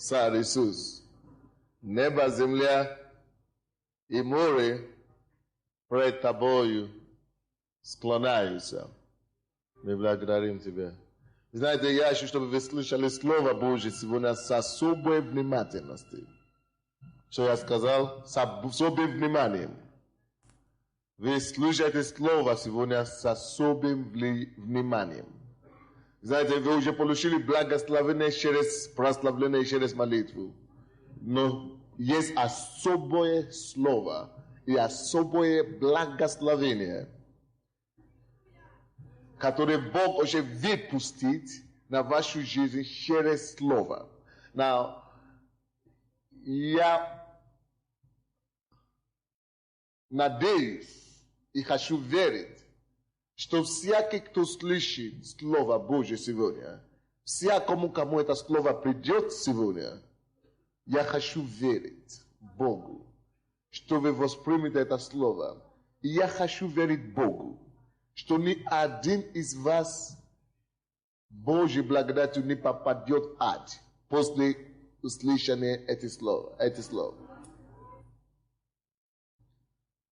Царь Иисус. Небо, земля и море пред Тобою склоняются. Мы благодарим Тебя. Знаете, я хочу, чтобы вы слышали Слово Божье сегодня с особой внимательностью. Что я сказал? С особым вниманием. Вы слушаете Слово сегодня с особым вниманием. Знаете, вы уже получили благословение через прославление, через молитву. Но есть особое Слово и особое благословение, которое Бог уже выпустит на вашу жизнь через Слово. Now, я надеюсь и хочу верить, что всякий, кто слышит Слово Божье сегодня, всякому, кому это Слово придет сегодня, я хочу верить Богу, что вы воспримете это Слово. И я хочу верить Богу, что ни один из вас Божьей благодатью не попадет в ад после услышания этих слов.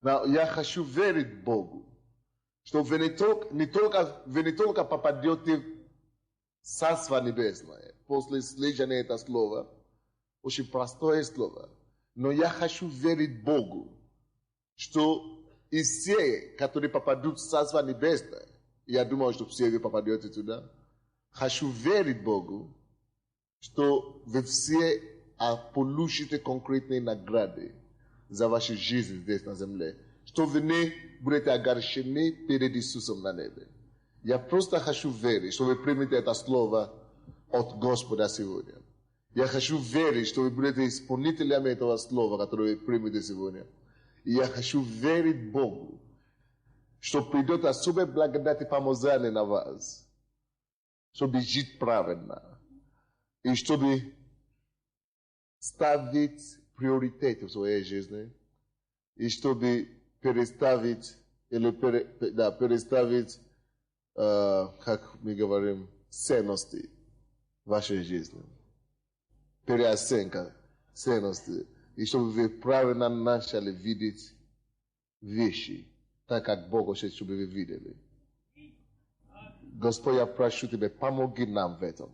Но я хочу верить Богу, что вы не только попадете в Царство Небесное после слышания этого слова, очень простое слово, но я хочу верить Богу, что и все, которые попадут в Царство Небесное, я думаю, что все вы попадете туда, хочу верить Богу, что вы все получите конкретные награды за вашу жизнь здесь на земле, что вы не будете огорчены перед Иисусом на небе. Я просто хочу верить, что вы примете это слово от Господа сегодня. Я хочу верить, что вы будете исполнителями этого слова, которое вы примете сегодня. И я хочу верить Богу, что придет особая благодать и помазание на вас, чтобы жить правильно и чтобы ставить приоритеты в своей жизни и чтобы переставить, как мы говорим, ценности в вашей жизни. Переоценка ценности. И чтобы вы правильно начали видеть вещи, так как Бог хочет, чтобы вы видели. Господь, я прошу Тебя, помоги нам в этом.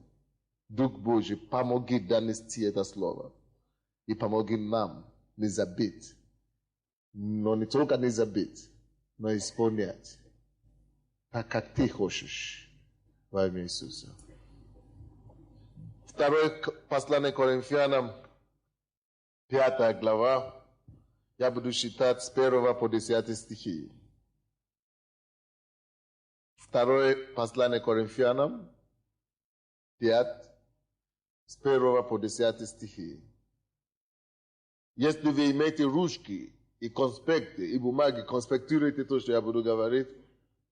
Дух Божий, помоги донести это слово. И помоги нам не забыть. Но не только не забыть, но исполнять. Так как Ты хочешь. Во имя Иисуса. Второе послание Коринфянам, 5 глава. Я буду читать с 1 по 10 стихи. Второе послание Коринфянам, 5, с 1 по 10 стихи. Если вы имеете ручки и конспекты, и бумаги, конспектируйте то, что я буду говорить.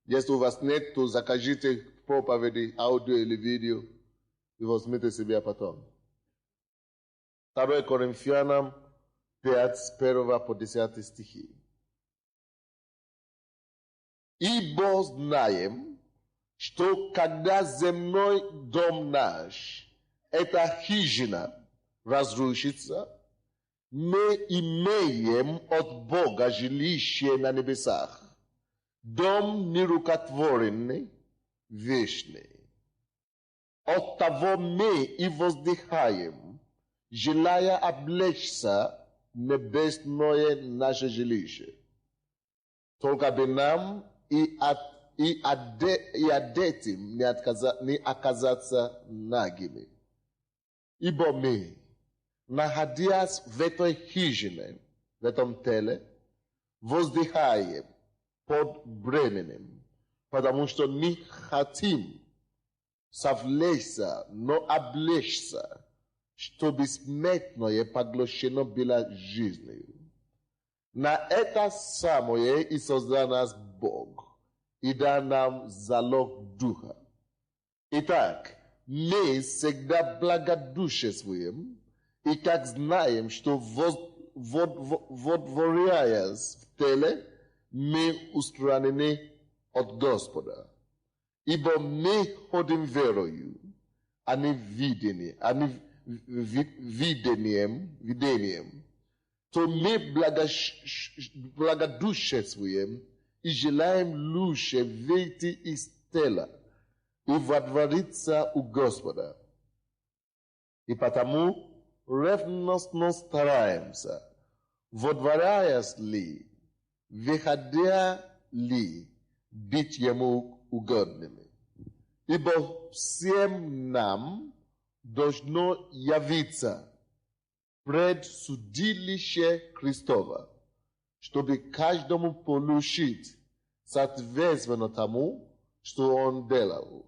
Если у вас нет, то закажите проповеди, аудио или видео, и возьмите себе потом. 2 Коринфянам 5, с 1 по 10 стихи. Ибо знаем, что когда земной дом наш, эта хижина, разрушится, мы имеем от Бога жилище на небесах, дом нерукотворенный, вечный. От того мы и воздыхаем, желая облечься небесное наше жилище. Только бы нам и одетым не оказаться нагими. Ибо мы, находясь в этой хижине, в этом теле, воздыхаем под бременем, потому что не хотим совлечься, но облечься, чтобы смертное поглощено было жизнью. На это самое и создал нас Бог, и дал нам залог Духа. Итак, мы всегда благодушествуем, и как знаем, что водворяясь в теле, мы устранены от Господа. Ибо мы ходим верою, а не wideniem, to my благодушествуем и желаем лучше выйти из тела и водвориться у Господа. И потому ревностно стараемся, водворяясь ли, выходя ли, быть Ему угодными. Ибо всем нам должно явиться пред судилище Христово, чтобы каждому получить соответственно тому, что он делал,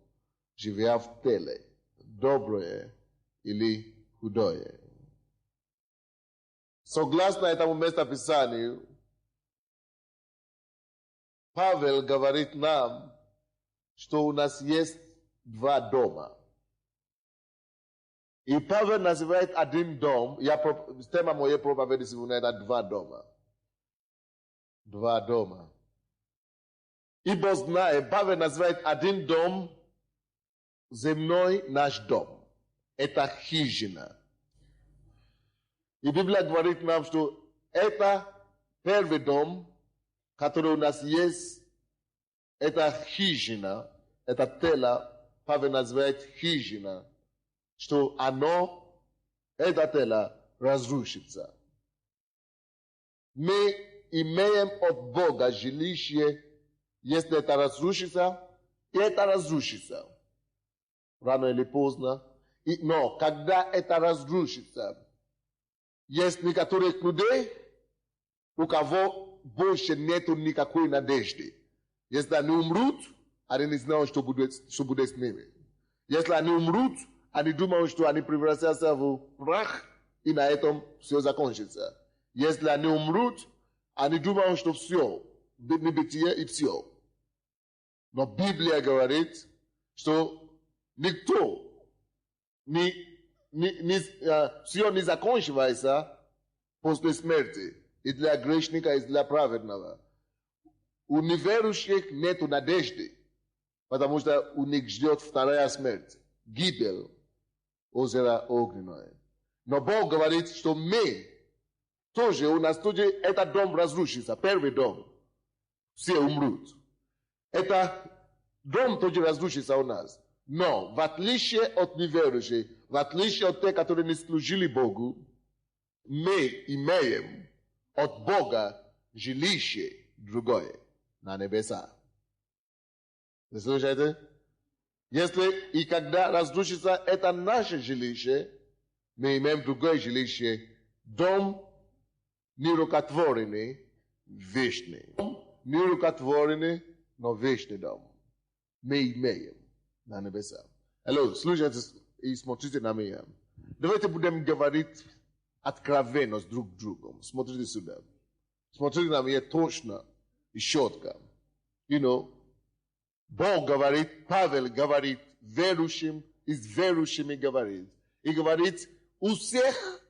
живя в теле, доброе или худое. Согласно этому местописанию, Павел говорит нам, что у нас есть два дома. И Павел называет один дом, тема моей проповеди сегодня это два дома. Два дома. Ибо знаем, Павел называет один дом земной наш дом. Это хижина. И Библия говорит нам, что это первый дом, который у нас есть, это хижина, это тело, Павел называет хижина, что оно, это тело, разрушится. Мы имеем от Бога жилище, если это разрушится, и это разрушится. Рано или поздно. Но когда это разрушится, есть некоторых людей, у кого больше нету никакой надежды. Если они умрут, они не знают, что будет с ними. Если они умрут, они думают, что они превратятся в прах, и на этом все закончится. Если они умрут, они думают, что все, небытие и все. Но Библия говорит, что никто, все не заканчивается после смерти. И для грешника, и для праведного. У неверующих нет надежды, потому что у них ждет вторая смерть. Гибель, озеро огненное. Но Бог говорит, что мы тоже, у нас тоже этот дом разрушится, первый дом. Все умрут. Это дом тоже разрушится у нас. Но в отличие от неверующих, в отличие от тех, которые не служили Богу, мы имеем от Бога жилище другое на небеса. Вы слышите? Если и когда разрушится это наше жилище, мы имеем другое жилище, дом нерукотворенный, вечный. Нерукотворенный, но вечный дом. Мы имеем на небеса. Алло, слушайте и смотрите на меня. Давайте будем говорить откровенно с друг другом. Смотрите сюда. Смотрите на меня точно и четко. Бог говорит, Павел говорит, верующим и с верующими говорит. И говорит, у всех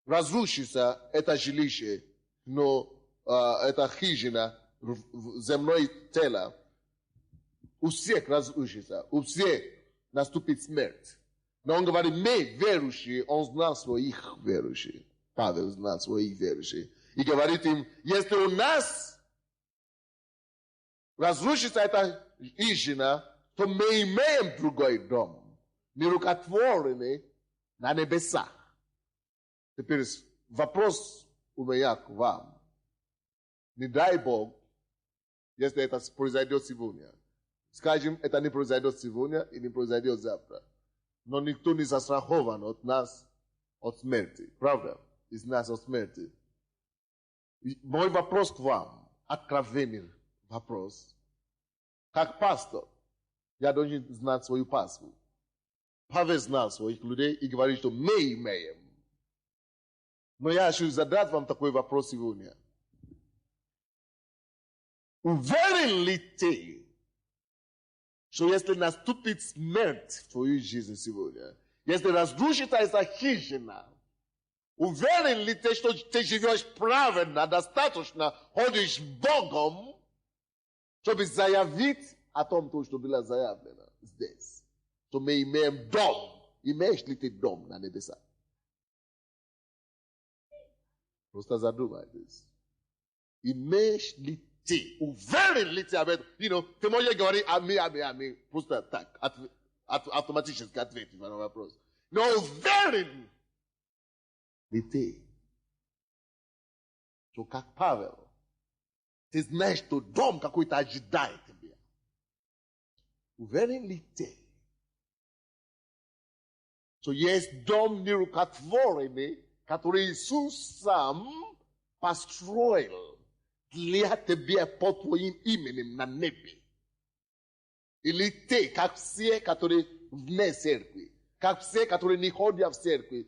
разрушится это жилище, но это хижина, земное тело. У всех разрушится, у всех наступит смерть. Но он говорит, мы верующие, он знал своих верующих. Павел знал своих верующих. И говорит им, если у нас разрушится эта хижина, то мы имеем другой дом, нерукотворенный на небесах. Теперь вопрос у меня к вам. Не дай Бог, если это произойдет сегодня. Скажем, это не произойдет сегодня и не произойдет завтра. Но никто не застрахован от нас, от смерти. Правда? Из нас от смерти. И мой вопрос к вам, откровенный вопрос. Как пастор, я должен знать свою паству. Павел знал своих людей и говорит, что мы имеем. Но я хочу задать вам такой вопрос сегодня. Уверен ли ты, что если наступит смерть в твоей жизни сегодня, если разрушится эта хижина, уверен ли ты, что ты живешь правильно, достаточно, ходишь Богом, чтобы заявить о том, что было заявлено здесь? Что мы имеем дом Имеешь ли ты дом на небесах? Просто задумайтесь. Имеешь ли ты? Уверен ли ты об этом? Ты можешь говорить ами. Просто так. Автоматически ответить на вопрос. Но уверен ли ты? Что как Павел, ты знаешь, что дом какой-то ожидает тебя. Уверен ли ты? Что есть дом нерукотворенный, который Иисус сам построил для тебя под твоим именем на небе. Или ты, как все, которые вне церкви, как все, которые не ходят в церковь,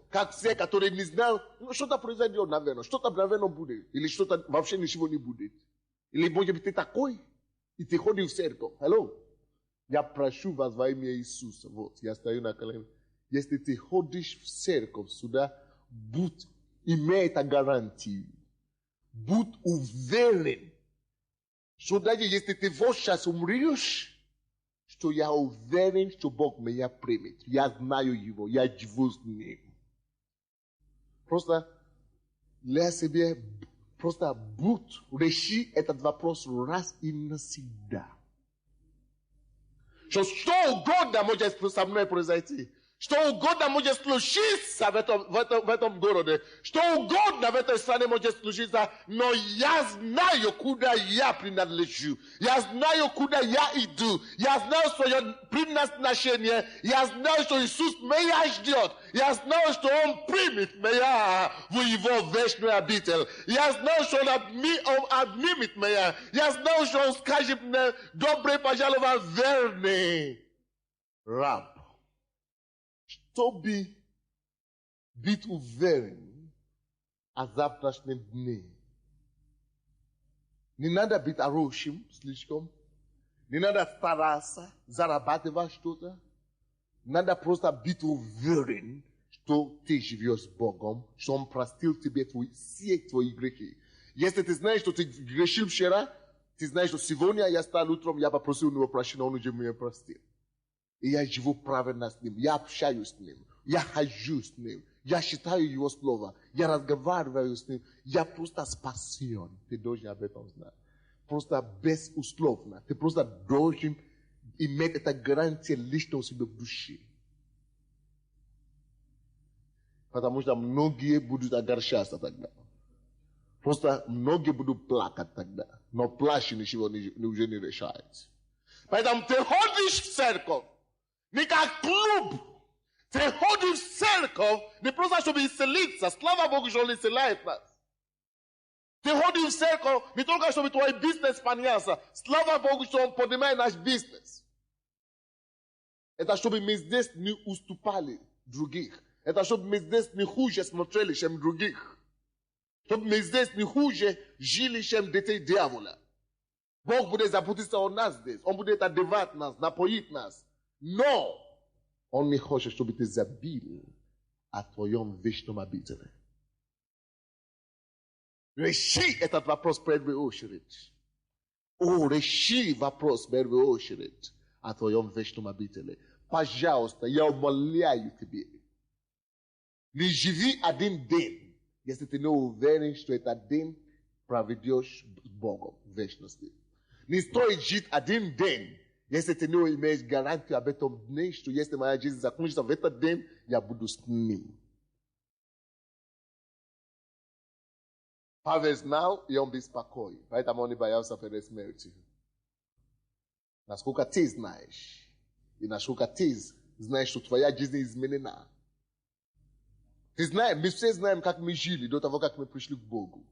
как все, которые не знают, что-то произойдет, наверное, что-то, наверное, будет, или что-то вообще ничего не будет. Или, может быть, ты такой, и ты ходишь в церковь. Hello? Я прошу вас во имя Иисуса, вот, я стою на коленях. Если ты ходишь в церковь сюда, имей эту гарантию. Будь уверен, что даже если ты вот сейчас умрешь, что я уверен, что Бог меня примет. Я знаю Его, я живу с Ним. Просто для себя, просто реши этот вопрос раз и навсегда. Что угодно может со мной произойти. Что угодно может случиться в этом городе. Что угодно в этой стране может случиться. Но я знаю, куда я принадлежу. Я знаю, куда я иду. Я знаю свое предназначение. Я знаю, что Иисус меня ждет. Я знаю, что Он примет меня в Его вечную обитель. Я знаю, что Он обнимет меня. Я знаю, что Он скажет мне: добрый пожаловать, верный раб. Чтобы быть уверен о завтрашнем дне. Не надо быть хорошим слишком. Не надо стараться зарабатывать что-то. Надо просто быть уверен, что ты живешь с Богом, что Он простил тебе все твои грехи. Если ты знаешь, что ты грешил вчера, ты знаешь, что сегодня я стал утром, я попросил у него прощения, Он уже меня простил. И я живу правильно с Ним, я общаюсь с Ним, я хожу с Ним, я читаю Его Слово, я разговариваю с Ним, я просто спасен. Ты должен об этом знать. Просто безусловно. Ты просто должен иметь эту гарантию лично у себя в душе. Потому что многие будут огорчаться тогда. Просто многие будут плакать тогда. Но плач ничего уже не решает. Поэтому ты ходишь в церковь. Не как клуб. Ты ходишь в церковь не просто чтобы исцелиться. Слава Богу, что Он исцеляет нас. Ты ходишь в церковь не только чтобы твой бизнес поднялся. Слава Богу, что Он поднимает наш бизнес. Это чтобы мы здесь не уступали других. Это чтобы мы здесь не хуже смотрели, чем других. Чтобы мы здесь не хуже жили, чем дети дьявола. Бог будет заботиться о нас здесь. Он будет одевать нас, напоить нас. Но Он не хочет, чтобы ты забил о твоем вечном обители. Реши этот вопрос в первую очередь. Реши вопрос в первую очередь о твоем вечном обители. Пожалуйста, я умоляю тебя. Не живи один день, если ты не уверен, что этот день проведешь с Богом в вечности. Не стоит жить один день, если ты не имеешь гарантию об этом дне, что если моя жизнь закончится в этот день, я буду с ним. Павел знал, и он беспокоен, поэтому он не боялся перед смертью. Насколько ты знаешь, и насколько ты знаешь, что твоя жизнь изменена. Ты знаешь, мы все знаем, как мы жили до того, как мы пришли к Богу.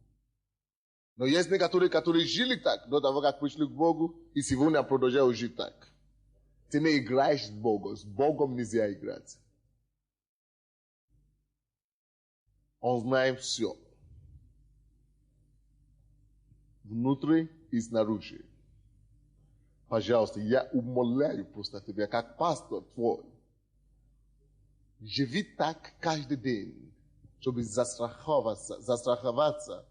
Но есть некоторые, которые жили так до того, как пришли к Богу, и сегодня продолжают жить так. Ты не играешь с Богом нельзя играть. Он знает все. Внутри и снаружи. Пожалуйста, я умоляю просто тебя, как пастор твой. Живи так каждый день, чтобы застраховаться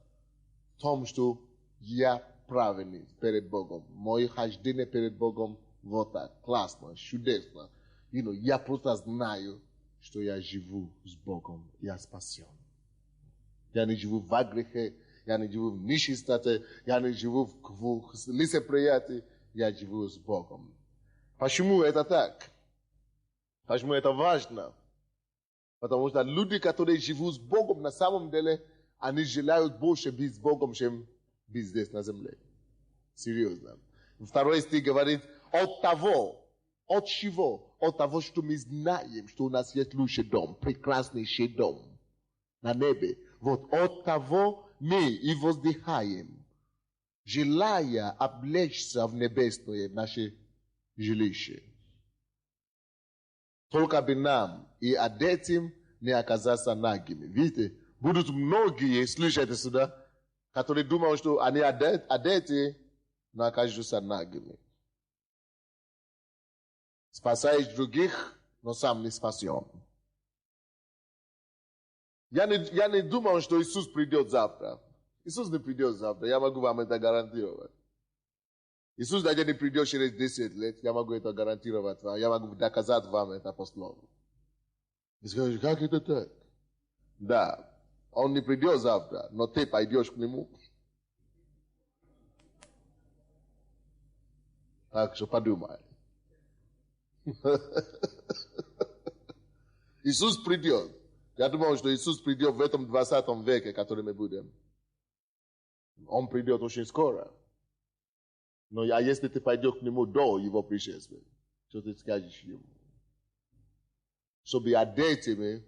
в том, что я правильный перед Богом. Мое хождение перед Богом вот так, классно, чудесно. я просто знаю, что я живу с Богом, я спасен. Я не живу в грехе, я не живу в нищете, я не живу в лицеприятии, я живу с Богом. Почему это так? Почему это важно? Потому что люди, которые живут с Богом, на самом деле, они желают больше быть с Богом, чем быть здесь на земле. Серьезно. Второй стих говорит, от того, от чего? От того, что мы знаем, что у нас есть лучший дом, прекраснейший дом на небе. Вот от того мы и воздыхаем, желая облечься в небесное наше жилище. Только бы нам и одетым не оказаться нагими. Видите, будут многие, слышите сюда, которые думают, что они одеты, но окажутся нагими. Спасаешь других, но сам не спасен. Я не думал, что Иисус придет завтра. Иисус не придет завтра, я могу вам это гарантировать. Иисус даже не придет через 10 лет, я могу это гарантировать вам, я могу доказать вам это по слову. Вы скажете, как это так? Да, он не придет завтра, но ты пойдешь к нему. Так что подумай. Иисус придет. Я думал, что Иисус придет в этом 20 веке, который мы будем. Он придет очень скоро. Но если ты пойдешь к нему до его пришествия, что ты скажешь ему? Чтобы одетыми,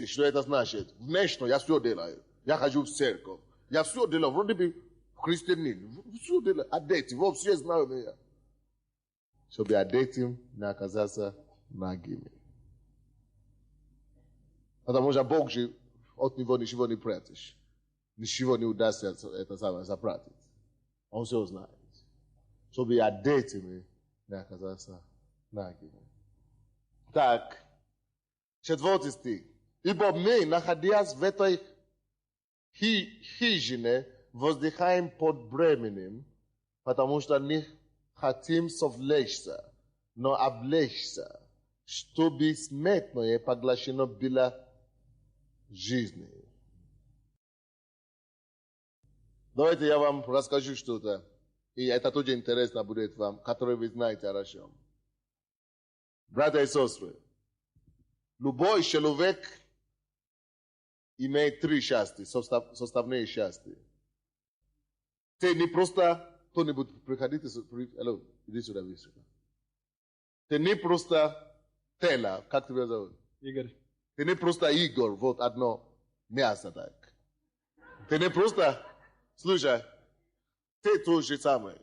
что это значит? Внешне я все делаю. Я хожу в церковь. Я все делаю. Вроде бы христианин. Все делаю. Одеты. Вы все знают меня. Чтобы одетым не оказаться нагими. Потому что Бог же от него ничего не прячешь. Ничего не удастся это самое запратить. Он все знает. Чтобы одетыми не оказаться нагими. Так, 4 стих. Ибо мы, находясь в этой хижине, воздыхаем под бременем, потому что не хотим совлечься, но облечься, чтобы смертное поглощено было жизнью. Давайте я вам расскажу что-то, и это тоже интересно будет вам, которое вы знаете хорошо. Братья и сестры, любой человек имеет 3 части, составные части. Ты не просто кто-нибудь приходите, иди сюда, иди сюда. Ты не просто тело, как тебя зовут? Игорь. Ты не просто Игорь, вот одно мясо так. Ты не просто, слушай, ты то же самое.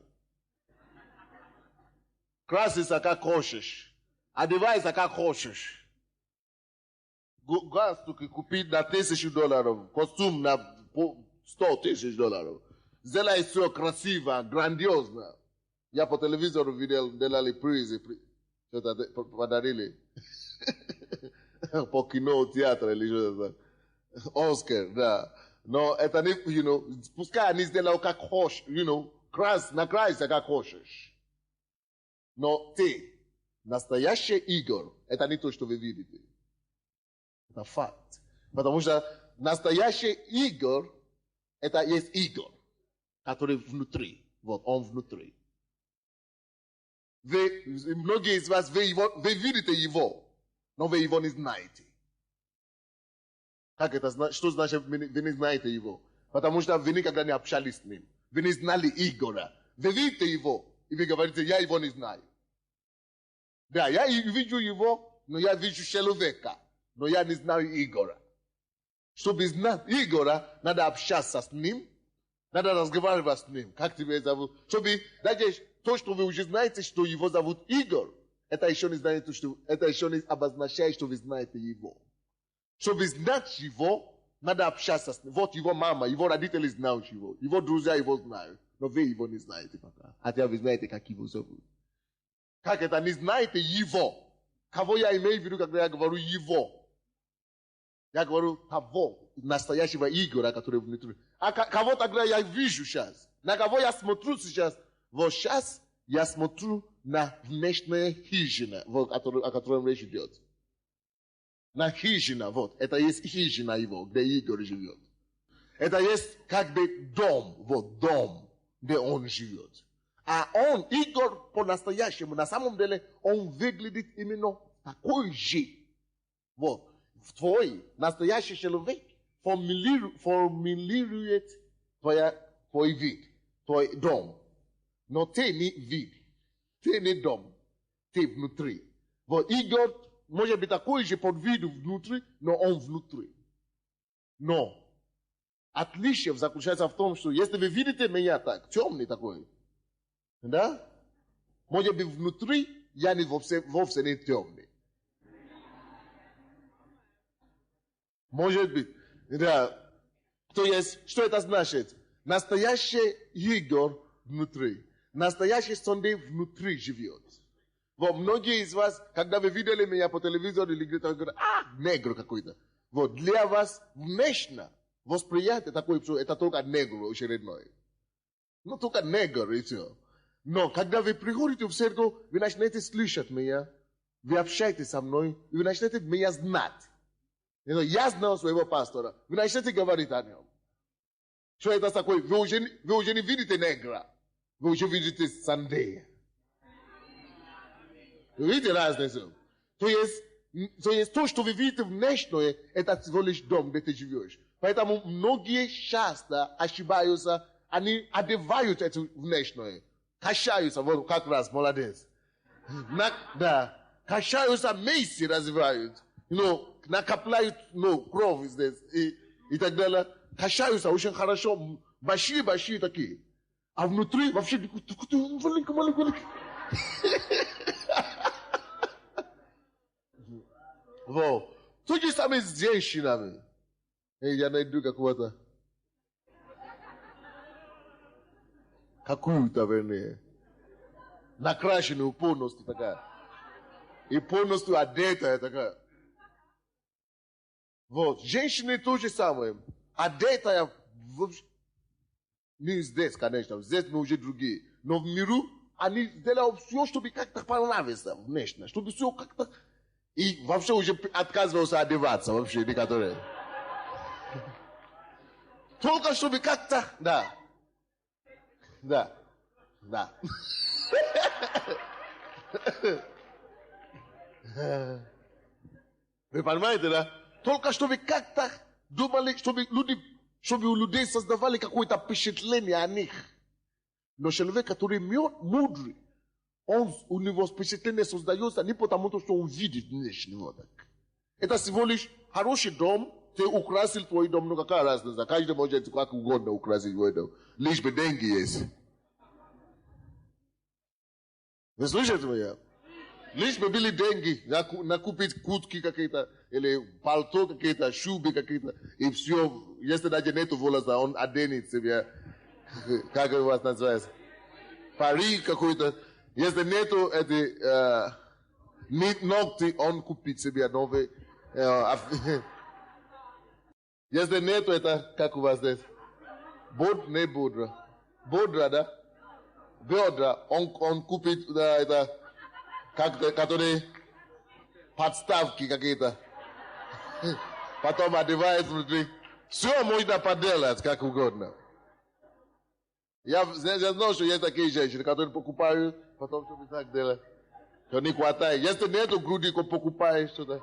Краситься как хочешь. Одевайся как хочешь. Галстуки купить на $1000, костюм на $100,000. Сделай все красиво, грандиозно. Я по телевизору видел, делали призы, что-то подарили. По кино, театр или что-то. Оскар, да. Но это не, пускай они сделают как хочешь, накрасься как хочешь. Но ты, настоящий Игорь, это не то, что вы видите. Это факт. Потому что настоящий Игорь, это есть Игорь, который внутри. Вот он внутри. Многие из вас, вы видите его, но вы его не знаете. Как это? Что значит вы не знаете его? Потому что вы никогда не общались с ним. Вы не знали Игоря. Вы видите его, и вы говорите, я его не знаю. Да, я вижу его, но я вижу человека, но я не знаю Игоря. Чтобы знать Игоря, надо общаться с ним, надо разговаривать с ним. Как тебя зовут? Чтобы даже то, что вы уже знаете, что его зовут Игорь, это еще не знаете, это еще не обозначает, что вы знаете его. Чтобы знать его, надо общаться с ним. Вот его мама, его родители знают его друзья его знают, но вы его не знаете пока. Хотя вы знаете, как его зовут. Как это? Не знаете его. Кого я имею в виду, когда я говорю его? Я говорю того, настоящего Игоря, который внутри. А кого тогда я вижу сейчас? На кого я смотрю сейчас? Вот сейчас я смотрю на внешняя хижина, вот, о котором речь идет. На хижина, вот, это есть хижина его, где Игорь живет. Это есть как бы дом, вот дом, где он живет. А он, Игорь, по-настоящему, на самом деле, он выглядит именно такой же. Вот, твой настоящий человек формулирует твой вид, твой дом. Но ты не вид, ты не дом, ты внутри. Вот Игорь может быть такой же под виду внутри, но он внутри. Но отличие заключается в том, что если вы видите меня так, темный такой, да, может быть внутри я не вовсе не темный. Может быть, да. То есть, что это значит? Настоящий Игорь внутри. Настоящий Sunday внутри живет. Вот многие из вас, когда вы видели меня по телевизору или где-то, говорят, негр какой-то. Вот для вас внешне восприятие такое, что это только негр очередной. Ну, только негр и все. Но когда вы приходите в церковь, вы начинаете слышать меня, вы общаетесь со мной, и вы начинаете меня знать. Я знал своего пастора, вы начинаете говорить о нем. Что это такое? Вы уже не видите негра, вы уже видите Сандея. Вы видите разницу? То есть то, что вы видите внешне, это всего лишь дом, где ты живешь. Поэтому многие часто ошибаются, они одевают это внешнее. Качаются, вот как раз, молодец. Да, качаются, месси развивают. Накапливают кровь здесь и так далее. Качаются очень хорошо, большие такие. А внутри вообще маленький. Вот. То же самое с женщинами. Я найду какого-то. Какую-то, вернее. Накрашенную полностью такая. И полностью одетая такая. Вот. Женщины то же самое. Одетая не здесь, конечно. Здесь мы уже другие. Но в миру они делают все, чтобы как-то понравиться внешне. Чтобы все как-то... И вообще уже отказывался одеваться вообще некоторые. Только чтобы как-то... Да. Вы понимаете, да? Только чтобы как-то думали, чтобы у людей создавали какое-то впечатление о них. Но человек, который мудрый, у него впечатление создается не потому, что он видит внешнего. Это всего лишь хороший дом, ты украсил твой дом, но какая разница? Каждый может как угодно украсить твой дом. Лишь бы деньги есть. Вы слышите меня? Лишь бы были деньги, накупить куртки какие-то, или пальто какие-то, шубы какие-то, и все. Если даже нету волоса, он оденет себе, как у вас называется, парик какой-то. Если нету эти ногти, он купит себе новые. Если нету это, как у вас здесь, не бодра. Бодра, да? Бедра, он купит это, которые подставки какие-то. Потом одевает внутри. Все можно поделать, как угодно. Я знал, что есть такие женщины, которые покупают, потом что-то так делать. Что не хватает. Если нету груди, покупаешь что-то.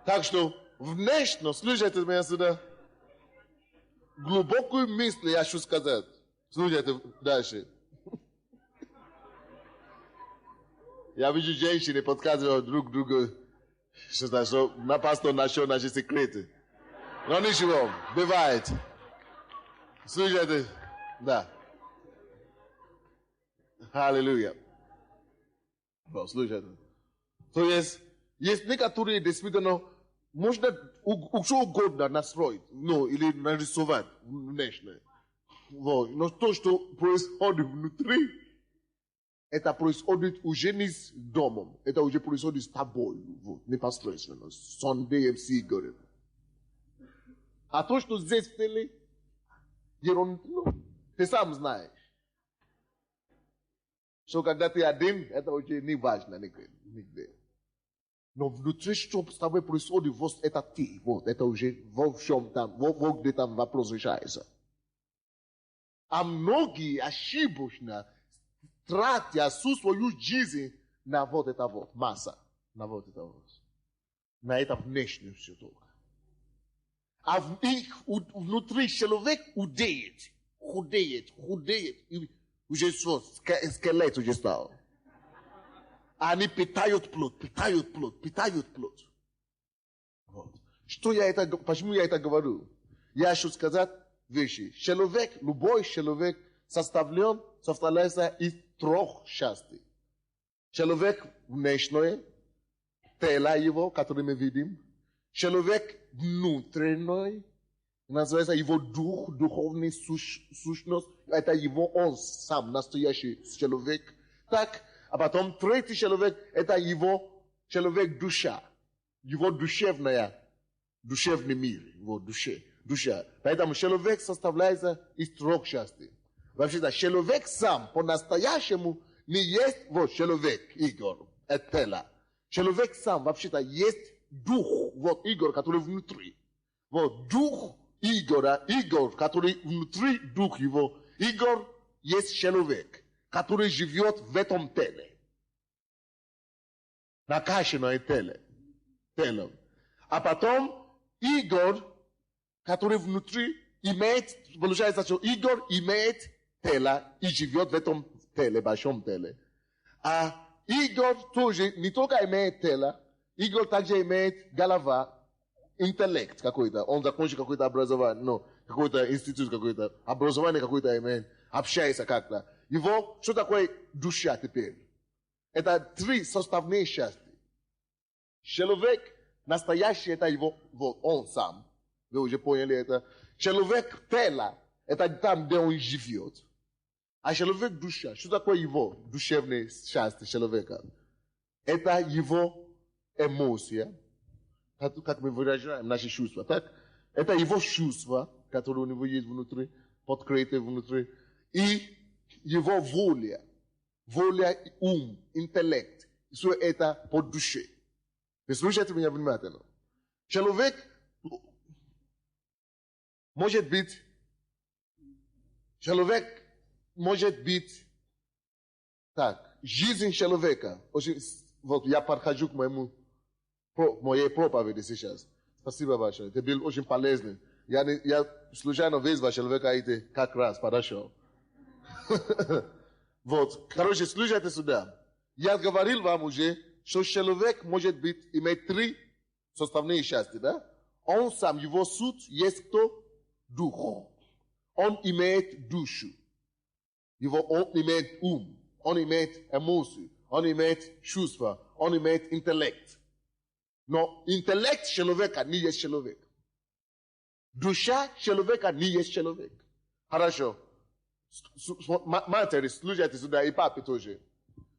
Так что внешне, слушайте меня сюда, глубокую мысль я хочу сказать. Слушайте дальше. Я вижу женщины подсказывают друг другу, что на пастор нашел наши секреты. Но ничего, бывает. Слушайте, да. Аллилуйя. Слушайте. То есть некоторые действительно можно что угодно настроить, или нарисовать внешне. Вот. Но то, что происходит внутри, это происходит уже не с домом, это уже происходит с тобой, вот, непосредственно, Sunday FC говорит. А то, что здесь в теле, ты сам знаешь. Что когда ты один, это очень не важно нигде. Но внутри, что с тобой происходит, вот это ты, вот, это уже во всем там, вот где там вопрос решается. А многие ошибочно тратят всю свою жизнь на вот это вот, масса, на вот это вот. На это внешнее все только. А внутри человек худеет. И уже что, скелет уже стал. Они питают плоть. Вот. Почему я это говорю? Я хочу сказать вещи. Человек, любой человек составляется из трех частей. Человек внешний, тело его, которое мы видим. Человек внутренний, называется его дух, духовная сущность. Это его он сам, настоящий человек. Так, а потом третий человек, это его человек душа. Его душевный мир, его душа. Поэтому человек составляется из трех частей. Вообще-то, человек сам по-настоящему не есть вот человек, Игорь, это тело. Человек сам вообще-то есть дух, вот Игорь, который внутри. Вот дух Игоря, Игорь, который внутри дух его. Игорь есть человек, который живет в этом теле. Накачанное телом. А потом Игорь, который внутри имеет, получается, что Игорь имеет тело и живет в этом теле, большом теле. А Игорь тоже не только имеет тело, Игорь также имеет голова, интеллект какой-то. Он закончил какое-то образование, ну, какой-то институт какой-то, образование какое-то имеет, общается как-то. Его, что такое душа теперь? Это три составные части. Человек настоящий, это его, вот, он сам. Вы уже поняли это. Человек тело, это там, где он живет. А человек душа, что такое его душевные части человека? Это его эмоция, как мы выражаем наши чувства, так? Это его чувства, которые у него есть внутри, подкрытые внутри, и его воля, ум, интеллект. Все это по душе. Вы слушайте меня внимательно. Человек может быть так, жизнь человека. Вот я подхожу к моей проповеди сейчас. Спасибо большое. Это был очень полезный. Я случайно вызвал человека, и как раз подошел. Вот, короче, слушайте сюда. Я говорил вам уже, что человек может иметь три составные части, да? Он сам, его суть есть кто? Дух. Он имеет душу. Он имеет ум. Он имеет эмоции. Он имеет чувства. Он имеет интеллект. Но интеллект человека не есть человек. Душа человека не есть человек. Хорошо. Матери, слушайте сюда, и папе тоже.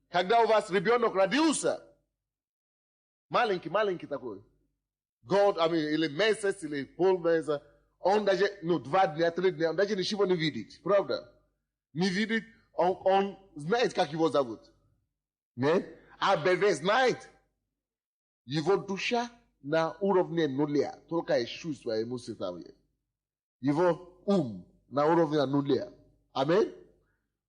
Когда у вас ребенок родился, маленький такой, или месяц, или полмесяца, он даже, 2 дня, 3 дня, он даже ничего не видит, правда? Не видит, он знает, как его зовут. Нет? А бебе знает, его душа на уровне нуля, только и чувства, эмоции там есть. Его ум на уровне нуля. Аминь?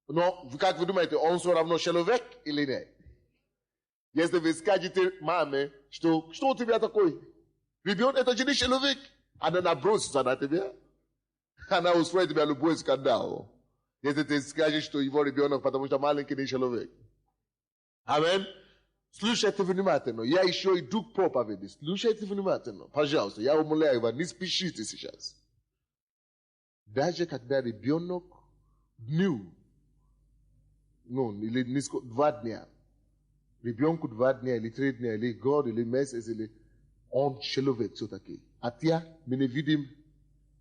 Но, как вы думаете, он все равно человек или нет? Если вы скажете маме, что у тебя такой? Ребенок, это же не человек. Она набросится на тебя. Она устроит тебя любой скандал. Если ты скажешь, что его ребенок, потому что маленький не человек. Аминь? Слушайте внимательно. Я еще иду к проповеди. Слушайте внимательно. Пожалуйста, я умоляю вас, не спешите сейчас. Даже когда ребенок дню, или 2 дня, ребенку 2 дня, или 3 дня, или год, или месяц, или он человек все-таки. А мы не видим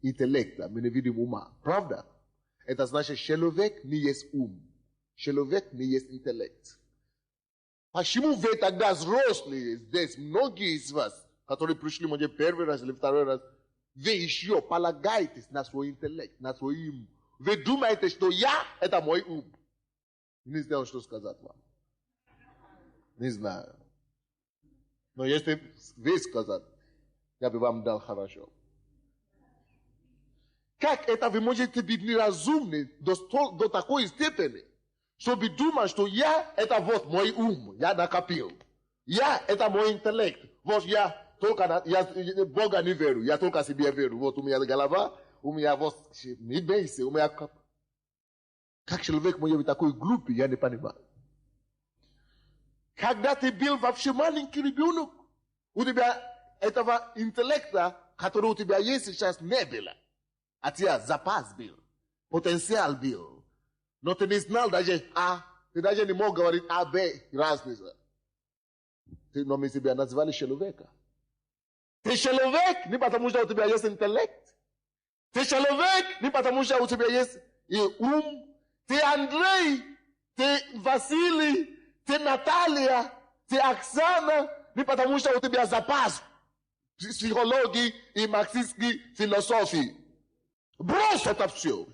интеллекта, мы не видим ума. Правда? Это значит, человек не есть ум. Человек не есть интеллект. Почему вы тогда взрослые здесь, многие из вас, которые пришли, может, 1-й раз или 2-й раз, вы еще полагаетесь на свой интеллект, на свой ум. Вы думаете, что я – это мой ум. Не знаю, что сказать вам. Не знаю. Но если весь сказать, я бы вам дал хорошо. Как это вы можете быть неразумны до такой степени, чтобы думать, что я это вот мой ум, я накопил. Я это мой интеллект. Вот я только я Бога не верю, я только себе верю. Вот у меня голова, у меня вот не бейся, у меня как человек может быть такой глупый, я не понимаю. Когда ты был вообще маленький ребенок, у тебя этого интеллекта, который у тебя есть сейчас, не было. А тебя запас был, потенциал был. Но ты не знал даже А, ты даже не мог говорить А, Б, разница. Но мы тебя назвали человека. Ты человек не потому, что у тебя есть интеллект. Ты человек не потому, что у тебя есть и ум. Ты Андрей, ты Василий, ты Наталья, ты Оксана, не потому, что у тебя запас психологии и марксистской философии. Брось это все.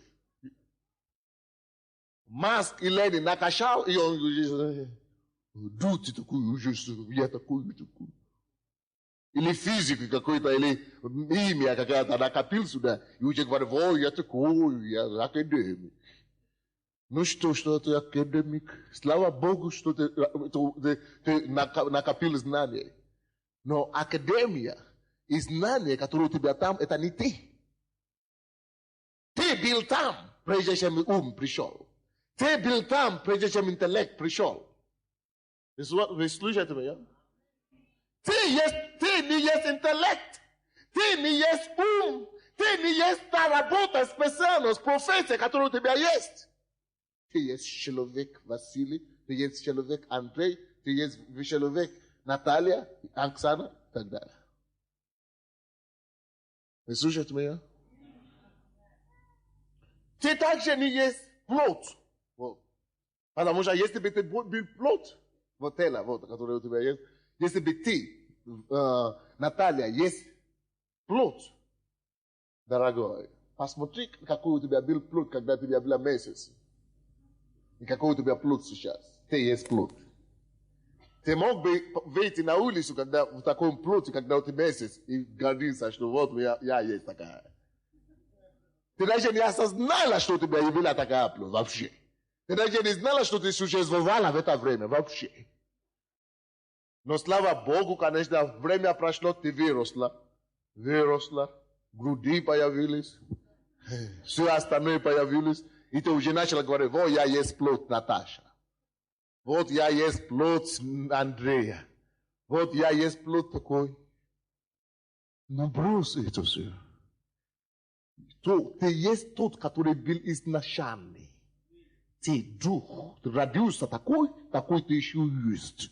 Маск и Ленин накачал, и он говорит, ты такой, я такой. Или физик какой-то, или имя какая-то накопил сюда, и уже говорит, ой, я такой, я академик. Ну что ты академик? Слава Богу, что ты накопил знания. Но академия и знания, которые у тебя там, это не ты. Ты был там, прежде чем ум пришел. Ты был там, прежде чем интеллект пришел. Вы слышите меня? Ты не есть интеллект. Ты не есть ум. Ты не есть та работа специальная, профессия, которая у тебя есть. Ты есть человек Василий, ты есть человек Андрей, ты есть человек Наталья, Оксана и так далее. Вы слышите меня? Ты также не есть плод. Вот. Потому что если бы ты был плод, вот это, вот, который у тебя есть, если бы ты, Наталья, есть плод, дорогой, посмотри, какой у тебя был плод, когда у тебя был месяц. И какой у тебя плод сейчас. Ты есть плод. Ты мог бы выйти на улицу, когда в таком плоте, когда у тебя месяц, и гордиться, что вот я есть такая. Ты даже не осознала, что у тебя была такая плод вообще. Ты даже не знала, что ты существовала в это время вообще. Но слава Богу, конечно, время прошло, ты выросла, груди появились, все остальное появилось, и ты уже начала говорить, вот я есть плод Наташа, вот я есть плод Андрея, вот я есть плод такой. Но брось это все. Ты есть тот, который был изначальный. Ты дух, ты родился такой ты еще есть.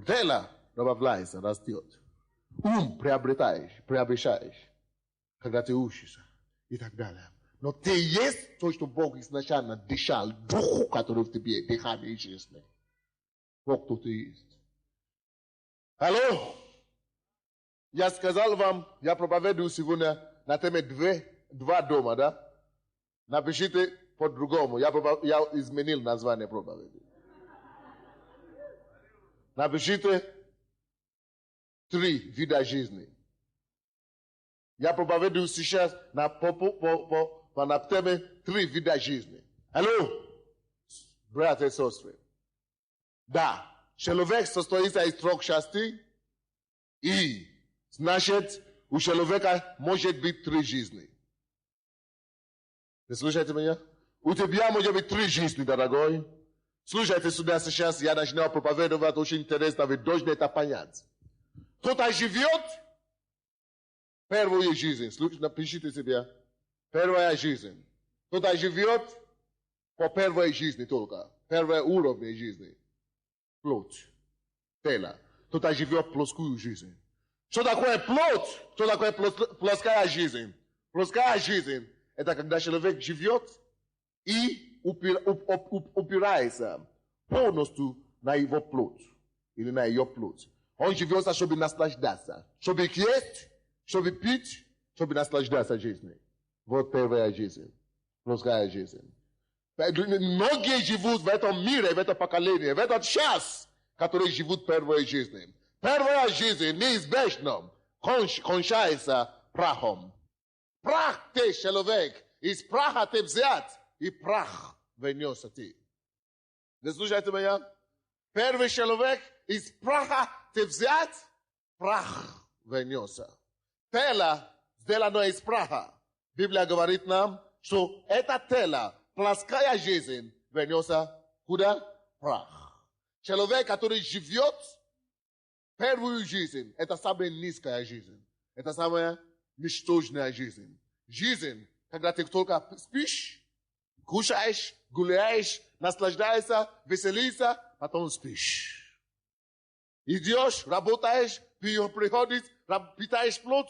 Тело добавляется, растет. Ум приобретаешь, когда ты учишься и так далее. Но ты есть то, что Бог изначально дышал, духу, который в тебе, дыхание жизни. Вот кто ты есть. Алло? Я сказал вам, я проповедую сегодня на теме два дома, да? Напишите по-другому. Я изменил название проповеди. Напишите 3 вида жизни. Я проповедую сейчас на теме 3 вида жизни. Алло, братья и сестры. Да, человек состоится из 3 частей, и значит, у человека может быть 3 жизни. Вы слушаете меня? У тебя может быть 3 жизни, дорогой. Слушайте сюда сейчас, я начинаю проповедовать, очень интересно, вы должны это понять. Кто-то живет первую жизнь, напишите себе, первая жизнь. Кто-то живет по первой жизни только, первый уровень жизни. Плоть, тело. Кто-то живет плоскую жизнь. Что такое плоть? Что такое плоская жизнь? Плоская жизнь – это когда человек живет и упирается полностью на его плоть или на ее плоть. Он живет, чтобы наслаждаться, чтобы есть, чтобы пить, чтобы наслаждаться жизнью. Вот первая жизнь, плоская жизнь. Многие живут в этом мире, в этом поколении, в этот час, который живут первой жизнью. Первая жизнь неизбежно кончается прахом. Прах ты, человек, из праха ты взят, и прах вернется ты. Вы слушаете меня? Первый человек, из праха ты взят, прах вернется. Тело сделано из праха. Библия говорит нам, что это тело, плоская жизнь, вернется куда? Прах. Человек, который живет первую жизнь, это самая низкая жизнь. Это самая ничтожная жизнь. Жизнь, когда ты только спишь, кушаешь, гуляешь, наслаждаешься, веселишься, потом спишь. Идешь, работаешь, приходишь, питаешь плод,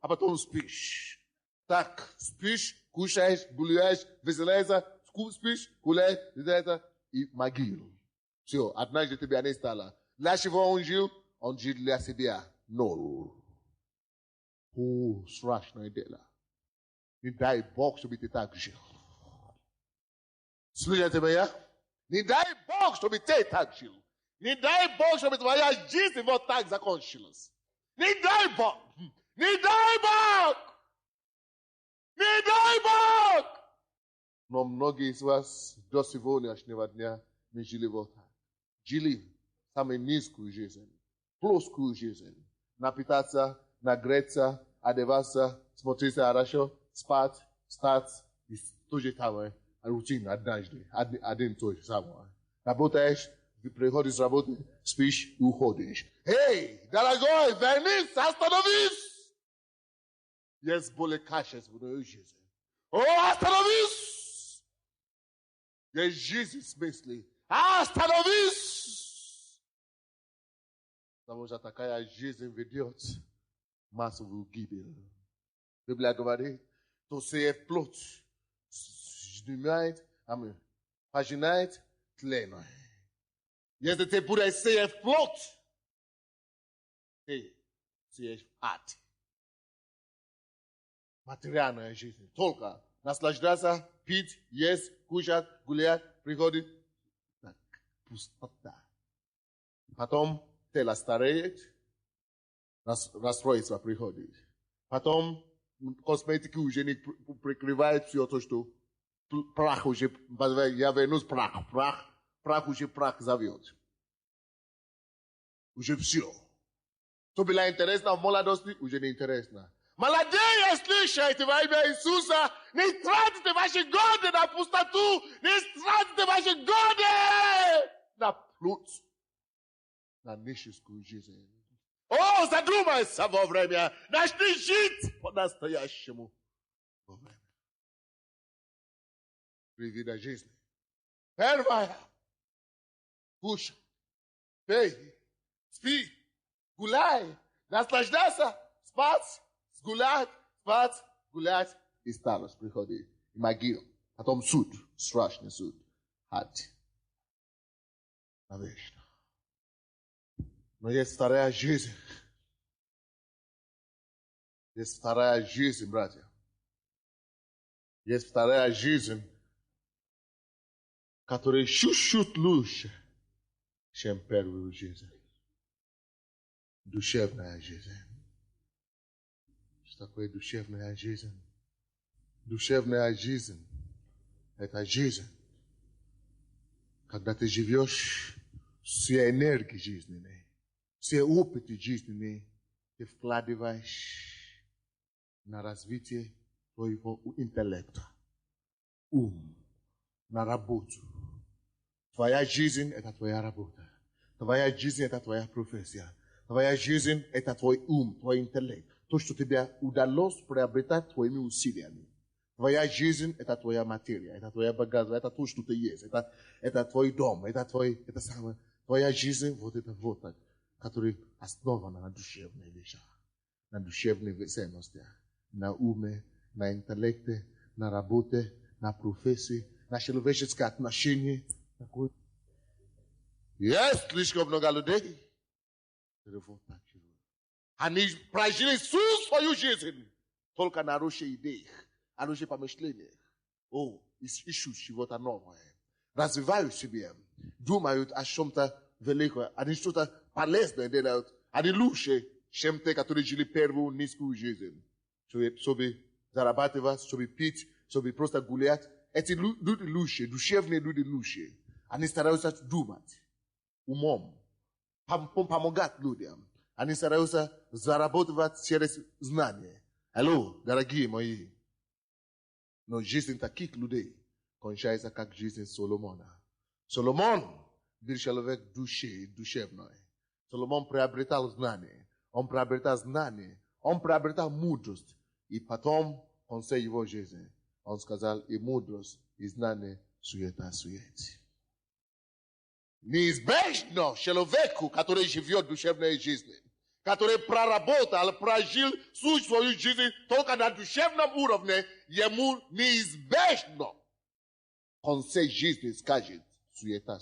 а потом спишь. Так, спишь, кушаешь, гуляешь, веселишься, спишь, гуляешь, веселишься, и могил. Все, однажды тебя не стало. Для чего он жил для себя. Ноль. О, страшное дело. Не дай Бог, чтобы ты так жил. Слушайте меня? Не дай Бог, чтобы ты так жил. Не дай Бог, чтобы твоя жизнь вот так закончилась. Не дай Бог! Не дай Бог! Не дай Бог! Но многие из вас до сегодняшнего дня не жили вот так. Жили самую низкую жизнь, плоскую жизнь. Напитаться, нагреться, одеваться, смотреться хорошо, спать, встать, и то же самое. Рутина однажды, один и то же самое. Работаешь, приходишь с работы, спишь и уходишь. Эй, дорогой, вернись, остановись! Есть более качественную жизнь. О, остановись! Есть жизнь в смысле. Остановись! Потому что такая жизнь ведет массовую гибель. Библия говорит, то сеет плод, пожинает тлено. Если ты будешь сеять плод, ты сеешь ад. Материальная жизнь. Только наслаждаться, пить, есть, кушать, гулять, приходит. Так, пустота. Потом тело стареет, расстройство приходит. Потом косметики уже не прикрывают все то, что прах уже, я вернусь прах уже прах зовет. Уже все. То было интересно в молодости, уже не интересно. Молодые, слушайте во имя Иисуса, не тратите ваши годы на пустоту, не тратите ваши годы на плут, на нищенскую жизнь. О, задумайся во время, начни жить по-настоящему во время. Три вида жизни. Первая. Кушай, пей, спи, гуляй, наслаждайся, спать, гулять, и старость приходит, и могила. Потом суд, страшный суд, ад. Навечно. Но есть вторая жизнь. Есть вторая жизнь, братья. Есть вторая жизнь, которая чуть-чуть лучше, чем первую жизнь. Душевная жизнь. Что такое душевная жизнь? Душевная жизнь – это жизнь, когда ты живешь все энергии жизненные, все опыты жизненные, ты вкладываешь на развитие твоего интеллекта, на работу. Твоя жизнь – это твоя работа. Твоя жизнь – это твоя профессия. Твоя жизнь – это твой твой интеллект. То, что тебе удалось приобретать твоими усилиями. Твоя жизнь – это твоя материя, это твоя багаж, это то, что ты есть. Это твой дом, это самое. Твоя жизнь – вот это вот так, который основана на душевных вещах, на душевных ценностях, на уме, на интеллекте, на работе, на профессии, на человеческие отношения. Есть слишком много людей. Они прожили всю свою жизнь только на хорошие идеи, хорошие помышления. О, issue shivota novo. Развиваю себе. Думают о чем-то великом. Они что-то полезное делают. Они лучше, чем те, которые жили первую низкую жизнь. Чтобы зарабатывать, чтобы пить, чтобы просто гулять. Эти люди лучше, душевные люди лучше. Они стараются думать умом, помогать людям. Они стараются зарабатывать через знания. Алло, дорогие мои. Но жизнь таких людей кончается как жизнь Соломона. Соломон был человек душевной. Соломон приобретал знания. Он приобретал знания. Он приобретал мудрость. И потом, в конце его жизни, он сказал, и мудрость, и знание, суета. Неизбежно человеку, который живет душевной жизнью, который проработал, прожил всю свою жизнь только на душевном уровне, ему неизбежно в конце жизни скажет суета.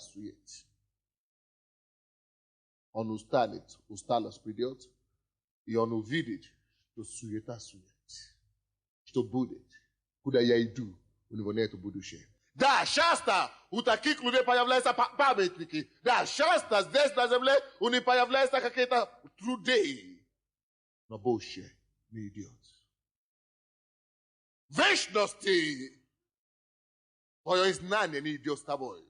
Он устанет, усталость придет, и он увидит, что суета. Что будет, куда я иду, у него нет будущего. Да, часто у таких людей появляются памятники. Да, часто здесь на земле у них появляются какие-то труды. Но больше не идет. В вечности твое знание не идет с тобой.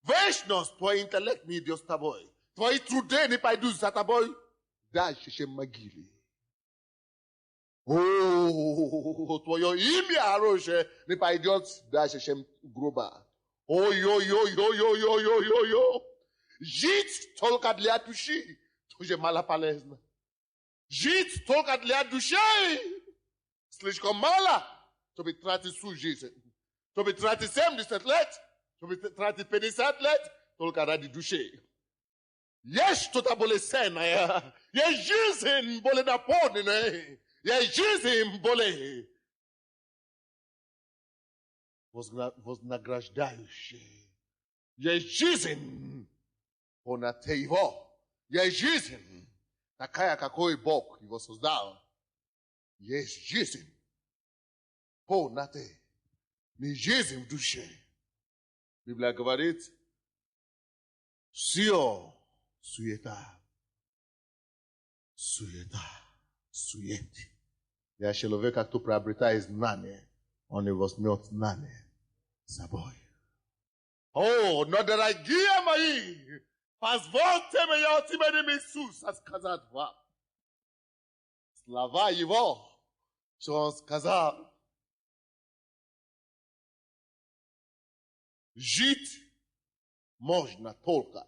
Вечность твой интеллект не идет с тобой. Твои труды не пойдут за тобой дальше, чем могиле. О, твое имя хорошее не пойдет дальше, чем грубо. Ой. Жить только для души тоже малополезно. Жить только для души слишком мало, чтобы тратить всю жизнь. Чтобы тратить 70 лет, чтобы тратить 50 лет, только ради души. Есть что-то более ценное. Есть жизнь более наполненная. Есть жизнь более вознаграждающая. Есть жизнь понад его. Есть жизнь такая, какой Бог его создал. Есть жизнь понад не жизнь в душе. Библия говорит, все суета. Я человек, кто приобретает знание, он не возьмет знание с собой. О, но дорогие мои, позвольте мне от имени Иисуса сказать вам слова его, что он сказал. Жить можно только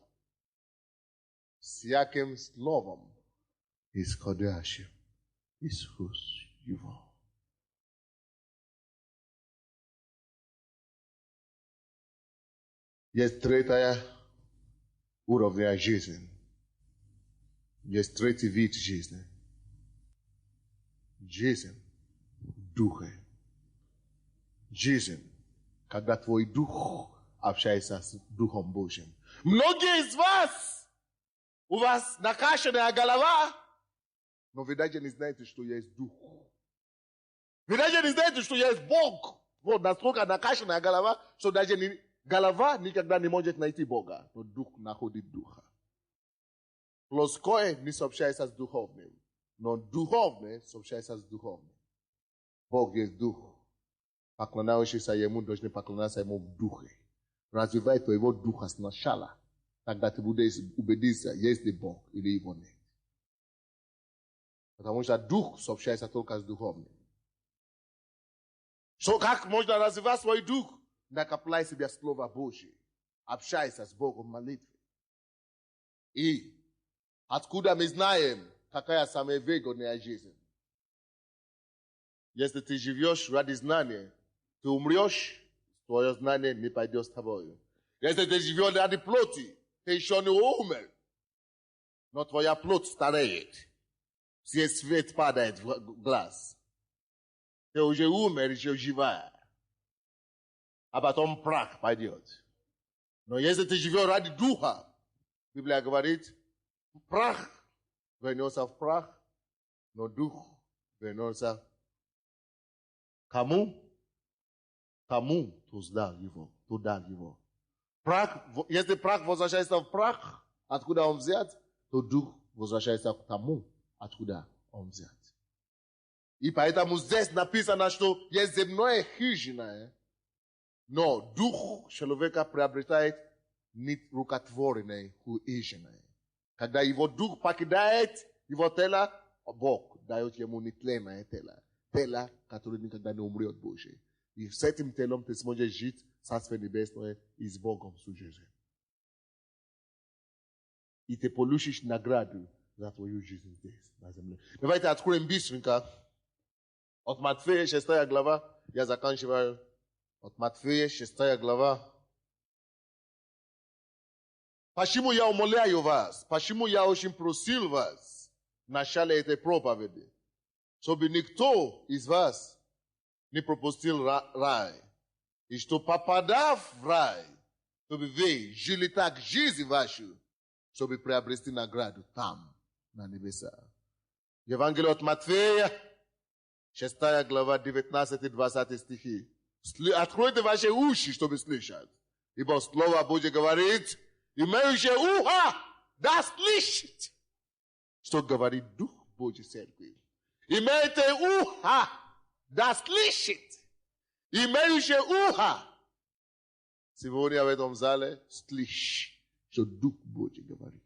всяким словом, исходящим из уст его. Есть третья уровень жизни. Есть третий вид жизни. Жизнь в духе. Жизнь, когда твой дух общается с Духом Божьим. Многие из вас, у вас накачанная голова, но вы даже не знаете, что есть Дух. Вы даже не знаете, что есть Бог. Вот настолько накачанная голова, что даже голова никогда не может найти Бога. Но Дух находит Духа. Плоское не сообщается с духовным, но духовное сообщается с духовным. Бог есть Дух. Поклоняющийся Ему должны поклоняться Ему в Духе. Развивай твоего Духа сначала. Тогда ты будешь убедиться, есть ли Бог или его нет. Потому что Дух сообщается только с духовным. Что как можно развивать свой Дух? Накопляй себе Слово Божье. Общайся с Богом в молитве. И откуда мы знаем, какая самая выгодная жизнь? Если ты живешь ради знания, ты умрешь, твое знание не пойдет с тобой. Если ты живешь ради плоти, ты еще не умер, но твоя плоть стареет. Все свет падает в глаз. Ты уже умер, еще жива. А потом прах пойдет. Но если ты живешь ради духа, Библия говорит, прах вернется в прах, но дух вернется кому? Тому то дар его. Прах, если прах возвращается в прах, откуда он взят, то дух возвращается к тому, откуда он взят. И поэтому здесь написано, что есть земное хижина, но дух человека приобретает нерукотворенное хижина. Когда его дух покидает его тело, Бог дает ему нетленное тело. Тело, которое никогда не умрет больше. И с этим телом ты сможешь жить в Царстве Небесное и с Богом всю жизнь. И ты получишь награду за твою жизнь здесь, на земле. Давайте откроем быстренько. От Матфея 6 глава. Я заканчиваю. От Матфея 6 глава. Почему я умоляю вас? Почему я очень просил вас в начале этой проповеди? Чтобы никто из вас не пропустил рай. И что, попадав в рай, чтобы вы жили так жизнь вашу, чтобы приобрести награду там, на небесах. Евангелие от Матфея, 6 глава, 19-20 стихи. Откройте ваши уши, чтобы слышать. Ибо Слово Божье говорит, имеющее ухо, да слышит, что говорит Дух Божий Церкви. Имейте ухо, да слышит. Имеющее ухо. Сегодня в этом зале слышь, что Дух Божий говорит.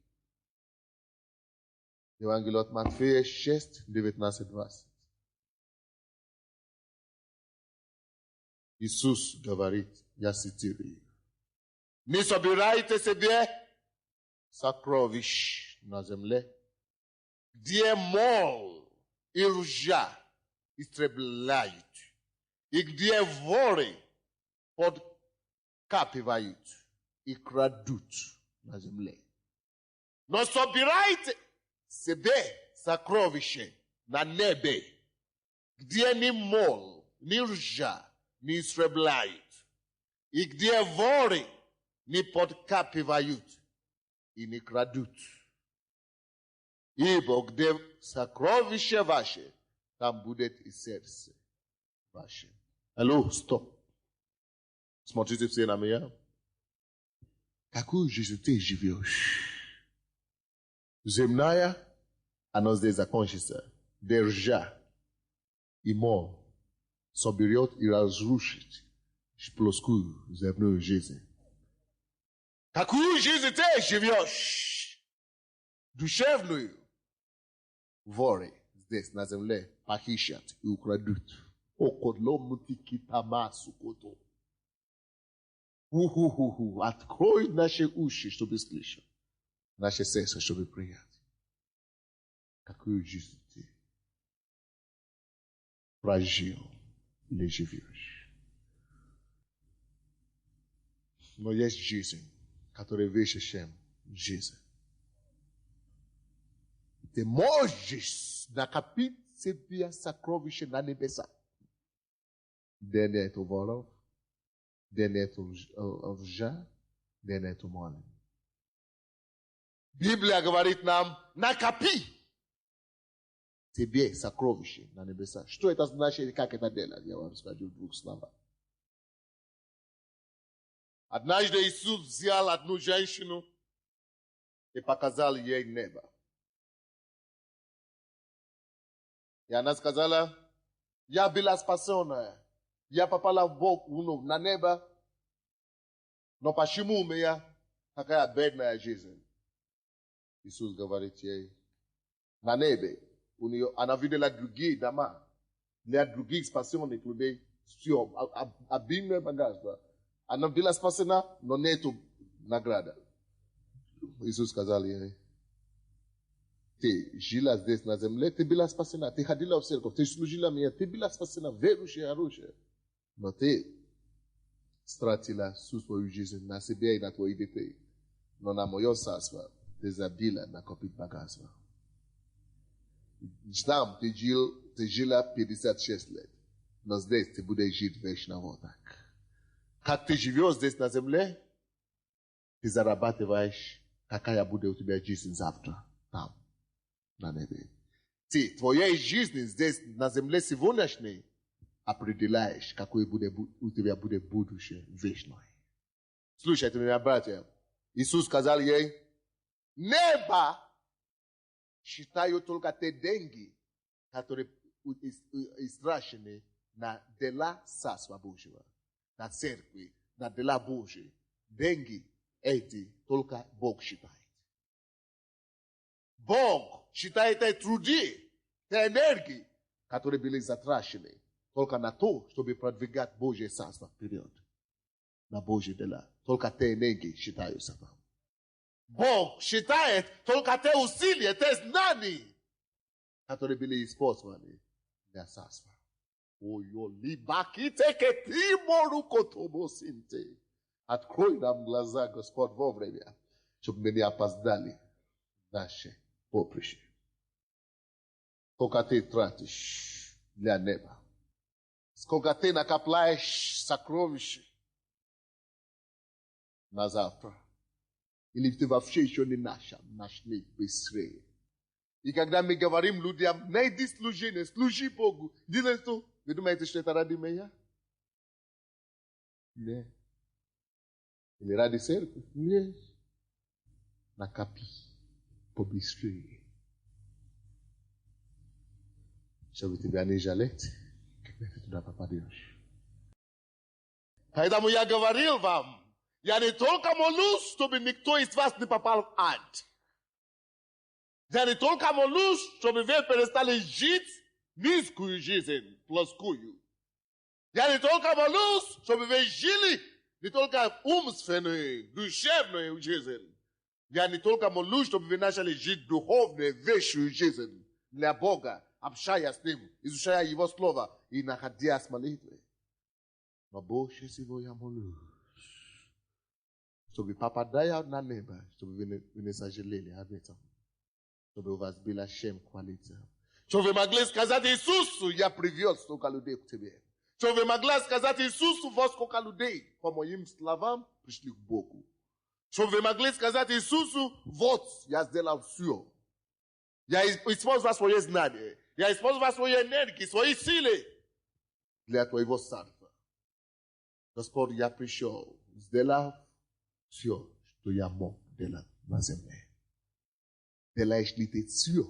Евангелие от Матфея 6, 19-20. Иисус говорит, я цитирую. Не собирайте себе сокровищ на земле, где мол и ржа истребляют, и где воры подкапывают и крадут на земле. Но собирайте себе сокровища на небе, где ни мол, ни ржа не истребляют, и где воры не подкапывают и не крадут. Ибо где сокровище ваше, там будет и сердце ваше. Алло, стоп. Смотрите все на меня. Какую жизнь ты живешь? Земная, она здесь закончится. Держа и мол соберет и разрушит плоскую земную жизнь. Какую жизнь ты живешь? Душевную. Воры здесь на земле похищат и украдут. Открой наши уши, чтобы слышать. Наше сердце, чтобы принять. Какую жизнь ты прожил или живешь? Но есть жизнь, которая выше, чем жизнь. Ты можешь накопить себе сокровища на небесах. Где нету воров, где нету лжа, где нету моли. Библия говорит нам, накопи тебе сокровища на небесах. Что это значит и как это делать? Я вам скажу в двух словах. Однажды Иисус взял одну женщину и показал ей небо. И она сказала, я была спасенная, я попала в Бог на небо, но почему у меня такая бедная жизнь? Иисус говорит ей, на небе, она видела другие дома, для других спасенных людей, все, обильное богатство. Она была спасена, но нету награда. Иисус сказал ей, ты жила здесь на земле, ты была спасена, ты ходила в церковь, ты служила мне, ты была спасена, верующая, орущая. Но ты стратила всю свою жизнь на себе и на твои детей. Но на мое царство ты забила накопить богатство. Там ты жила 56 лет, но здесь ты будешь жить вечно вот так. Как ты живешь здесь на земле, ты зарабатываешь, какая будет у тебя жизнь завтра, там, на небе. Твоя жизнь здесь на земле сегодняшней определяешь, какой у тебя будет будущее вечное. Слушайте меня, братья. Иисус сказал ей, небо считают только те деньги, которые истрачены на дела Царства Божьего, на церкви, на дела Божьи. Деньги эти только Бог считает. Бог считает те труды, те энергии, которые были затрачены только на то, чтобы продвигать Божье Царство вперед. На Божьи дела. Только те энергии считаются вам. Бог считает только те усилия, те знания, которые были использованы для Царства. Открой нам глаза, Господь, вовремя, чтобы мы не опоздали в наше поприще. Сколько ты тратишь для неба? Сколько ты накопляешь сокровищ на завтра? Или ты вообще еще не нашли быстрее? И когда мы говорим людям, найди служение, служи Богу, делай что? Вы думаете, что это ради меня? Нет. Или ради церкви? Нет. Накопи побыстрее. Чтобы тебя не жалеть, как ты туда попадешь. Поэтому я говорил вам, я не только молюсь, чтобы никто из вас не попал в ад. Я не только молюсь, чтобы вы перестали жить низкую жизнь, плоскую. Я не только молюсь, чтобы вы жили не только умственную, душевную жизнь. Я не только молюсь, чтобы вы начали жить духовную, вещую жизнь для Бога, общаясь с Ним, изучая Его Слово и находясь в молитве. Но больше всего я молюсь, чтобы попадая на небо, чтобы вы не сожалели об этом. Чтобы у вас была хвалиться. Чтобы вы могли сказать Иисусу, я привез столько людей к тебе. Чтобы вы могли сказать Иисусу, вот сколько людей, по моим словам, пришли к Богу. Чтобы вы могли сказать Иисусу, вот, я сделал все. Я использовал свои знания. Я использовал свои энергии, свои силы для твоего царства. Господь, я пришел, сделал все, что я мог делать на земле. Делаешь ли ты все,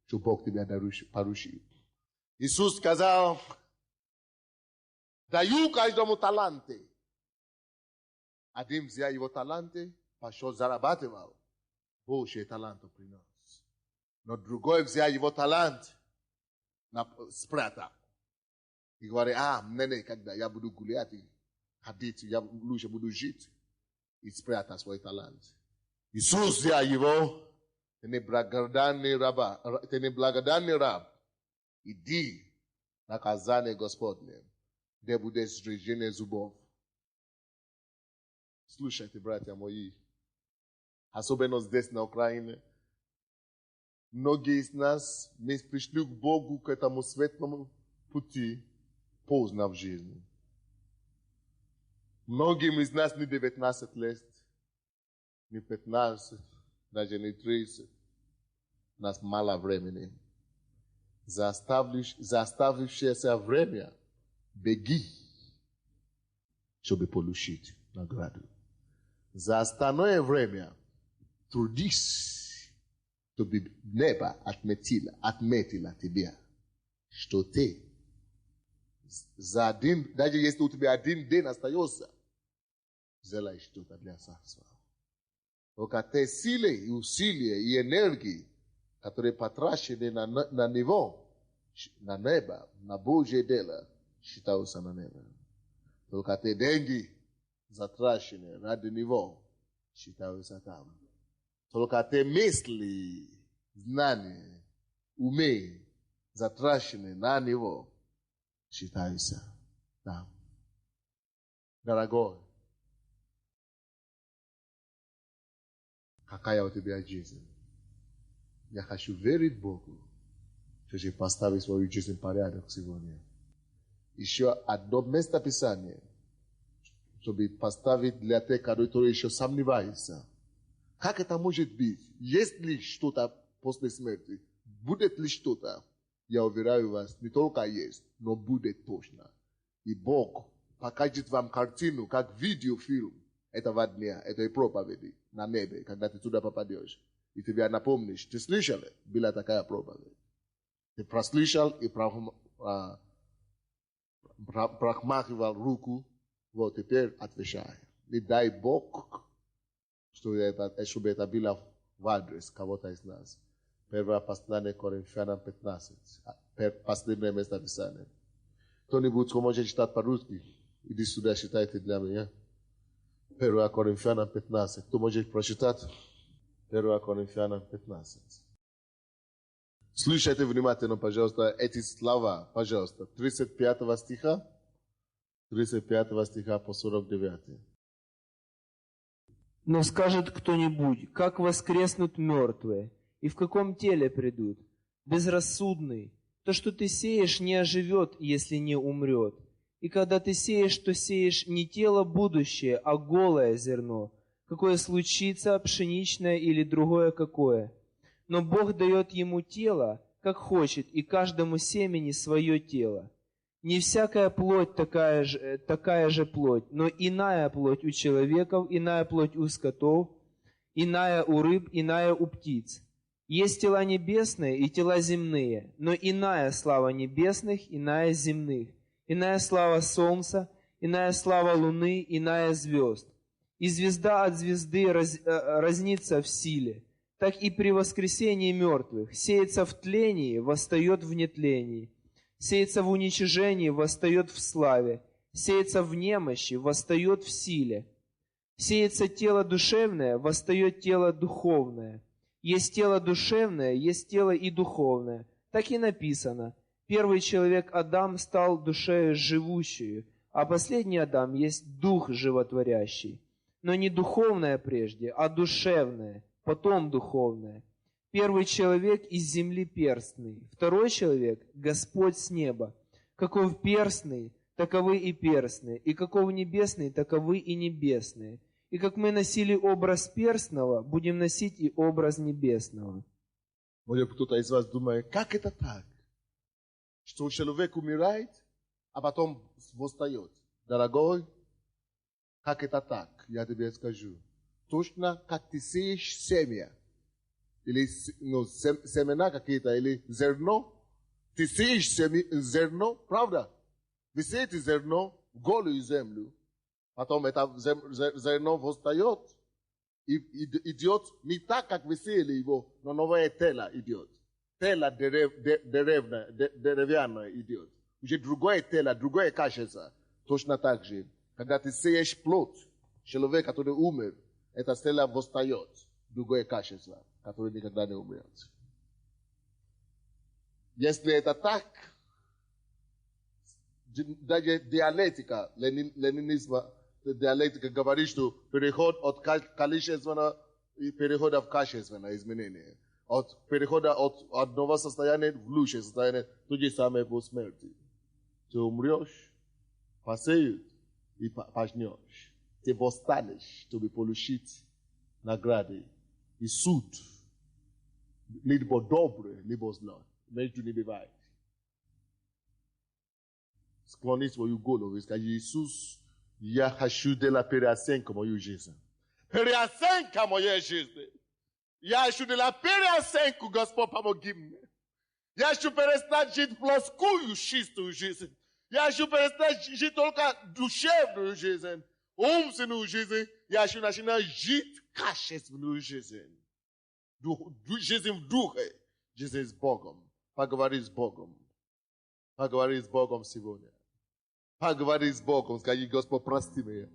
что Бог тебя поручил? Иисус сказал, даю каждому таланты. Один взял его таланты, пошел зарабатывал. Больше талантов принес. Но другой взял его талант, спрятал. И говорит, мне когда я буду гулять, ходить, я лучше буду жить. И спрятал свой талант. Иисус взял его, ты не благодарный раб. Иди на наказание Господне, где будет срежение зубов. Слушайте, братья мои, особенно здесь на Украине, многие из нас, мы пришли к Богу, к этому светлому пути, поздно в жизни. Многим из нас не 19 лет, не 15, даже не 30. У нас мало времени. За оставшееся время беги, чтобы получить награду. За остальное время трудись, чтобы небо отметило тебя, что ты даже если у тебя один день остается, сделай что-то для царства. Только те силы и усилия и энергии, которые потрачены на него, на небо, на Божье дело, считаются на небо. Только те деньги, затраченные ради него, считаются там. Только те мысли, знания, умы, затраченные на него, считаются там. Дорогой, какая у тебя жизнь? Я хочу верить Богу, что ты поставишь свою жизнь в порядок сегодня. Еще одно место Писания, чтобы поставить для тех, которые еще сомневаются. Как это может быть? Есть ли что-то после смерти? Будет ли что-то? Я уверяю вас, не только есть, но будет точно. И Бог покажет вам картину, как видеофильм этого дня, этой проповеди на небе, когда ты туда попадешь. И тебя напомнишь, ты слышал, была такая проповедь. Ты прослышал и прохмахивал руку, вот теперь отвечай. И дай Бог, чтобы это было в адрес кого-то из нас. Первое послание Коринфянам 15. Последнее место Писания. Кто-нибудь, кто может читать по-русски, иди сюда, читайте для меня. 1 Коринфянам 15. Кто может прочитать? 1 Коринфянам 15. Слушайте внимательно, пожалуйста, эти слова, пожалуйста. 35 стиха по 49. Но скажет кто-нибудь, как воскреснут мертвые, и в каком теле придут? Безрассудный. То, что ты сеешь, не оживет, если не умрет. И когда ты сеешь, то сеешь не тело будущее, а голое зерно, какое случится, пшеничное или другое какое. Но Бог дает ему тело, как хочет, и каждому семени свое тело. Не всякая плоть такая же плоть, но иная плоть у человеков, иная плоть у скотов, иная у рыб, иная у птиц. Есть тела небесные и тела земные, но иная слава небесных, иная земных, иная слава солнца, иная слава луны, иная звезд. И звезда от звезды разнится в силе. Так и при воскресении мертвых сеется в тлении, восстает в нетлении. Сеется в уничижении, восстает в славе. Сеется в немощи, восстает в силе. Сеется тело душевное, восстает тело духовное. Есть тело душевное, есть тело и духовное. Так и написано. Первый человек Адам стал душею живущую, а последний Адам есть дух животворящий. Но не духовное прежде, а душевное, потом духовное. Первый человек из земли перстный, второй человек — Господь с неба. Каков перстный, таковы и перстные, и каков небесный, таковы и небесные. И как мы носили образ перстного, будем носить и образ небесного. Может, кто-то из вас думает, как это так? Что человек умирает, а потом восстает. Дорогой, как это так? Я тебе скажу. Точно, как ты сеешь семя, или семена какие-то, или зерно. Ты сеешь зерно, правда? Вы сеете зерно в голую землю. Потом это зерно восстает и идет не так, как вы сеяли его, но новое тело идет. Тело деревянное идет. Уже другое тело, другое качество. Точно так же. Когда ты сеешь плод, человек, который умер, это тело восстает. Другое качество, которое никогда не умрет. Если это так, даже диалектика, ленинизма, диалектика говорит, что переход от количественного и перехода в качественное изменение. От перехода от одного состояния в лучшее состояние, то же самое по смерти. Ты умрешь, посеют и пожнешь. Ты восстанешь, чтобы получить награды и суд. Либо доброе, либо зло. Между не бывает. Склонись свою голову и скажи, Иисус, я хочу переоценка мою жизнь. Переоценка моей жизни. Я хочу переоценку, Господь, помоги мне. Я хочу перестать жить плоскую, чистую жизнь. Я хочу перестать жить только душевную жизнь, умственную жизнь. Я хочу начинать жить качественную жизнь. Жизнь в духе, жизнь с Богом. Поговори с Богом. Поговори с Богом сегодня. Поговори с Богом. Скажи, Господь, прости меня.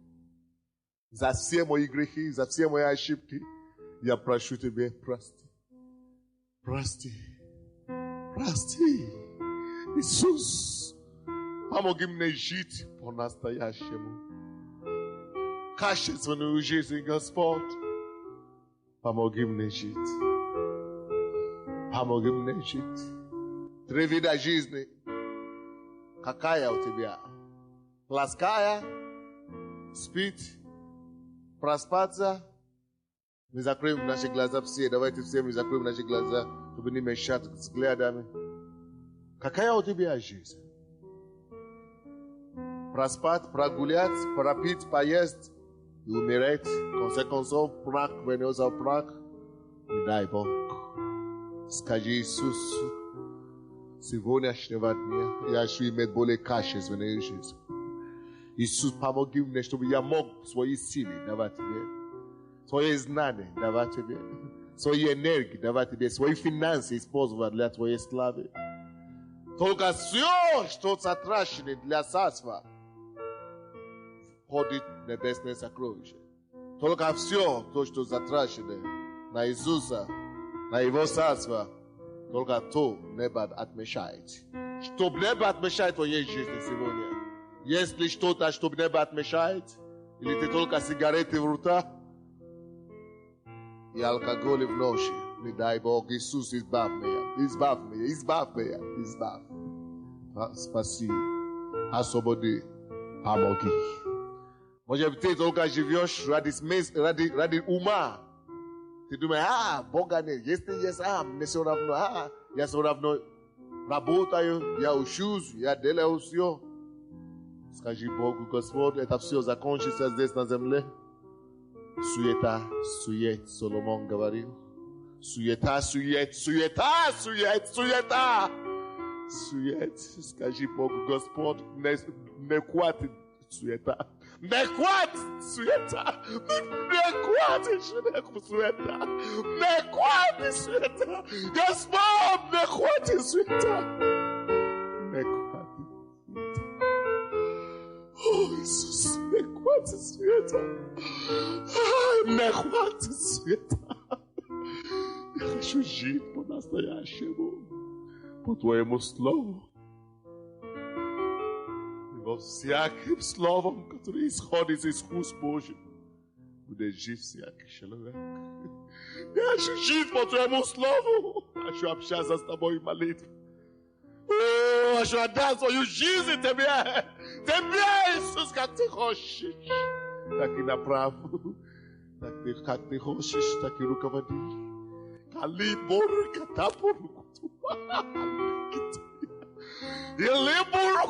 За все мои грехи, за все мои ошибки. Я прошу Тебя, прости. Прости. Прости. Иисус, помоги мне жить по-настоящему. Качественную жизнь, Господь. Помоги мне жить. Помоги мне жить. 3 вида жизни. Какая у тебя? Плоская? Спить? Проспаться? Мы закроем наши глаза все. Давайте все мы закроем наши глаза, чтобы не мешать взглядами. Какая у тебя жизнь? проспать, прогулять, пропить, поесть и умереть. В конце концов, прах вернется в прах. Не дай Бог. Скажи Иисусу, сегодняшнего дня я хочу иметь более качественную жизнь. Иисус, помоги мне, чтобы я мог свои силы давать тебе, свои знания давать тебе, свои энергии давать тебе, свои финансы использовать для твоей славы. Только все, что затрачено для царства, входит в небесное сокровище. Только все, то, что затрачено на Иисуса, на Его царство, только то небо отмечает. Чтобы небо отмечает твоей жизни сегодня. Есть ли что-то, что небо отмечает? Или ты только сигареты в руках? И алкоголь в ночи. Не дай Бог, Иисус, избавь меня. Избавь меня, избавь меня, избавь. Спаси, освободи, помоги. Может, ты только живешь ради ума. Ты думаешь, Бога нет. Если есть, мне все равно. Я все равно работаю, я учусь, я делаю все. Скажи Богу, Господь, это все закончится здесь на земле. Суета, сует, Соломон говорил. Суета, сует, суета, сует, суета. Сует. Скажи Богу, Господь, не хватит суета. Не хватит суета. Не хватит суета. Не хватит суета. Господь, не хватит суета. Не хватит. О, Иисус, не хватит света. Не хватит света. Я хочу жить по-настоящему, по Твоему Слову. И во всяким словом, которое исходит из уст Божьих, будет жить всякий человек. Я хочу жить по Твоему Слову. Я хочу общаться с Тобой в молитве. О, хочу отдать свою жизнь Тебе. Тебе, Иисус, как Ты хочешь. Так и направь. Как Ты хочешь, так и руководи. Калибор, катапор, Елебор,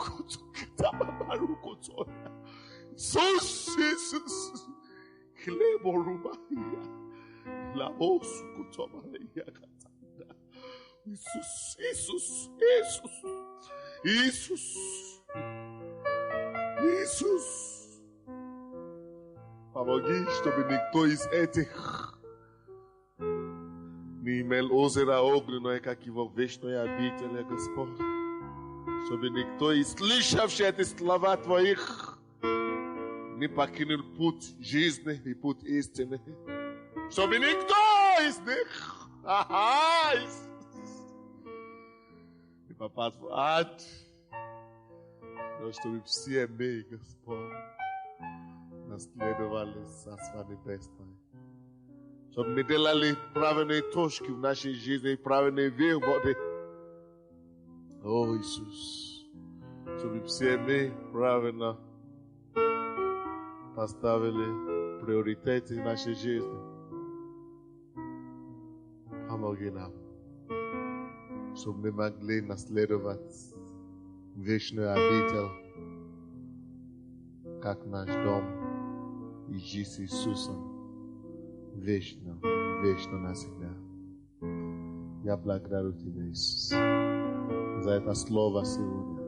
катапор, Иисус, Иисус. Клебор, Лавос, кутомалия, катанда. Иисус, Иисус, Иисус, Иисус, Иисус. Помоги, чтобы никто из этих не имел озера огненное, как его вечное обитель, Господь. Чтобы никто из слышавших эти слова Твоих не покинул путь жизни и путь истины. Чтобы никто из них, не попал в ад, но чтобы все мы, Господь, наследовали Царство Небесное. Чтобы мы делали правильные точки в нашей жизни, правильные выводы. О, Иисус, чтобы все мы правильно поставили приоритеты в нашей жизни. Помоги нам, чтобы мы могли наследовать вечную обитель, как наш дом, и жить с Иисусом вечно, вечно навсегда. Я благодарю Тебя, Иисус, за это слово сегодня.